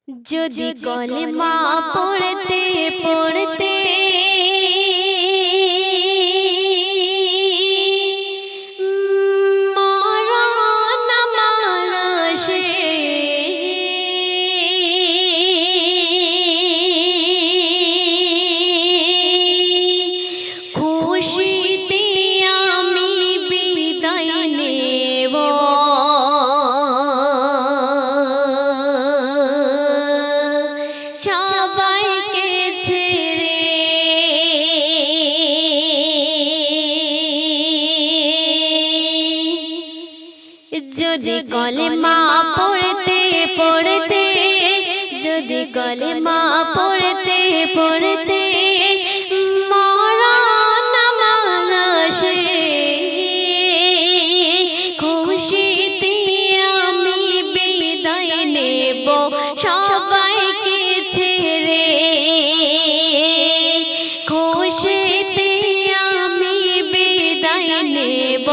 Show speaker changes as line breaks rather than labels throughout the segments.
যদি কলেমা পড়তে পড়তে মরণ আমার আসে, খুশিতে আমি বিদায় নেব। সবাইকে ছেড়ে যদি কলেমা পড়তে পড়তে যদি কলেমা পড়তে পড়তে মরণ আমার আসে, খুশিতে আমি বিদায় নেব সবাইকে ছেড়ে। খুশিতে আমি বিদায় নেব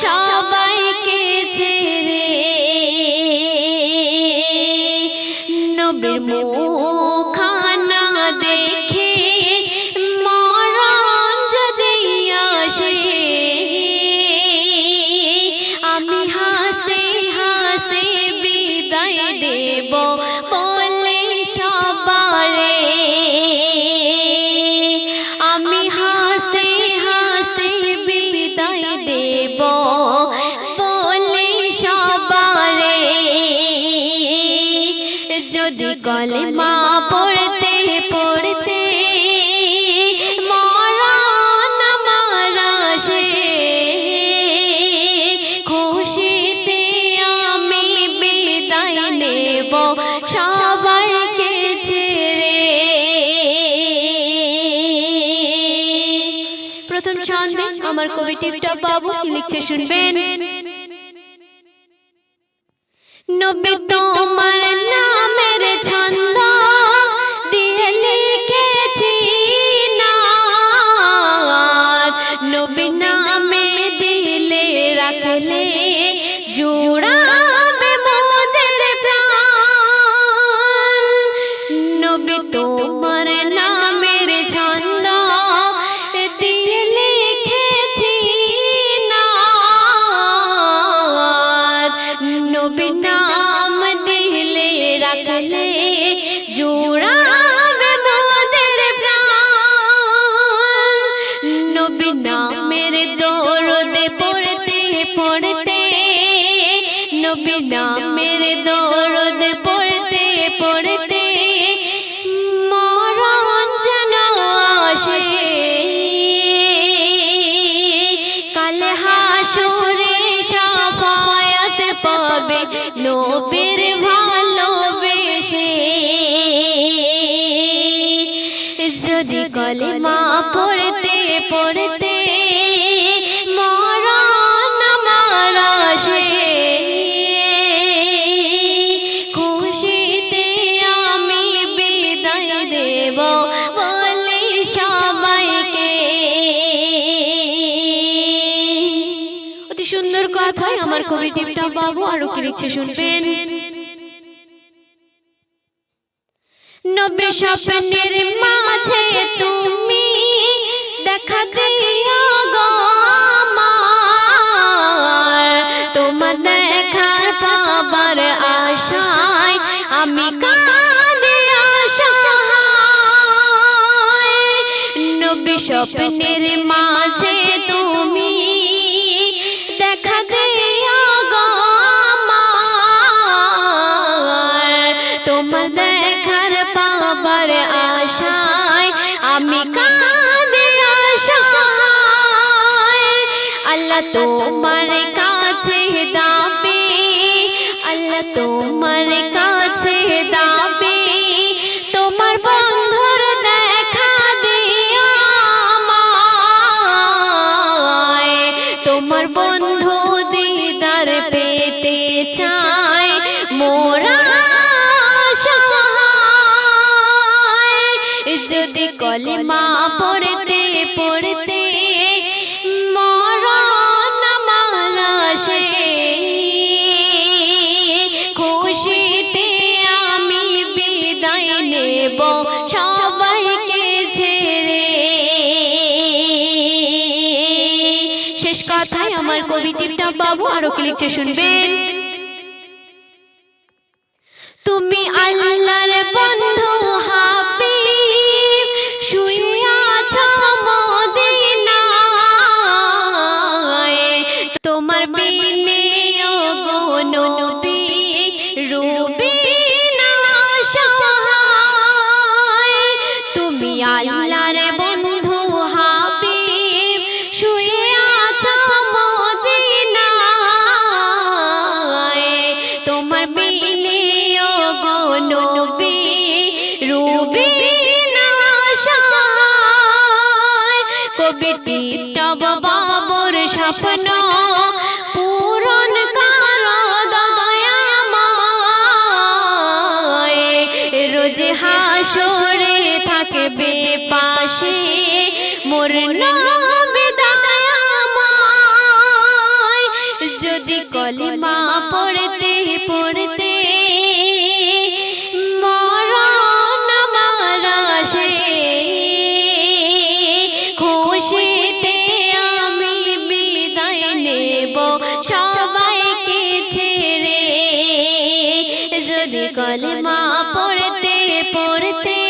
সবাইকে ছেড়ে। নবীর মুখখানা দেখে মরণ যদি আসে, আমি হাসতে হাসতে বিদায় দেব বলে সবারে। আমি হাসতে হাসতে বিদায় দেব বলে সবারে। যদি কলেমা পড়তে পড়তে মরণ আমার আসে, খুশিতে আমি বিদায় নেব সবাইকে ছেড়ে। প্রথম ছন্দে আমার কবি টিপটপ বাবু কি লিখছে শুনবেন। নবী তোমার নামের ছন্দ দিয়ে লিখেছি নাত, নবী নামে দিলে রাখলে জুড়াবে মোদের প্রাণ। নবী তোমার নামের ছন্দ দিয়ে লিখেছি নাত, নবী নাম দিলে রাখলে জুড়াবে মোদের প্রাণ। নবী নামের দরুদ পড়তে পড়তে নবী নামের দরুদ পড়তে পড়তে মরণ যেন আসে। কাল হাসরে শাফায়াত পাবে নবীর ভালোবেসে। যদি কলেমা পড়তে পড়তে মরণ আমার আসে, খুশিতে আমি বিদায় দেব বলে সবাইকে। অতি সুন্দর কথায় আমার কবি টিপটপ বাবু আরো কি লিখছে শুনবেন। নবী স্বপ্নের মাঝে তুমি দেখা দিও গো আমার, তোমার দেখার পাবার আশায় আমি কাঁদি অসহায়। নবী স্বপ্নের মাঝে তুমি দেখা দিও গো আমার, তোমার দেখার পাবার আশায় আমি কাঁদি অসহায়। আল্লাহ তোমার কাছে দাবি, আল্লাহ তোমার কাছে দাবি, তোমার বন্ধুর দেখা দিও আমায়। তোমার বন্ধু দিদার পেতে চাই মোরা সহায়। যদি কলেমা পড়তে পড়তে মরণ আমার আসে, খুশিতে আমি কবি টিপটা বাবু আরো কি লিখছে শুনবেন। তুমি আল্লাহর বন্ধু হাবিব শুয়ে আছো মদিনায়, তোমার বিনে ওগো নবী রুবি না সহায়। তুমি আল্লাহর বন্ধু হাবিব শুয়ে আছো মদিনায়, তোমার বিনে ওগো নবী রুবি না সহায়। কবি টিপটা বাবুর স্বপ্ন পূরণ করো দয়াময়, রোজ হাসরে থাকবে পাশে মোর নবী দয়াময়। যদি কলিমা পড়তে পড়তে মরণ আমার আসে, খুশিতে আমি বিদায় নেব সবাইকে ছেড়ে। যদি কলিমা পড়তে পড়তে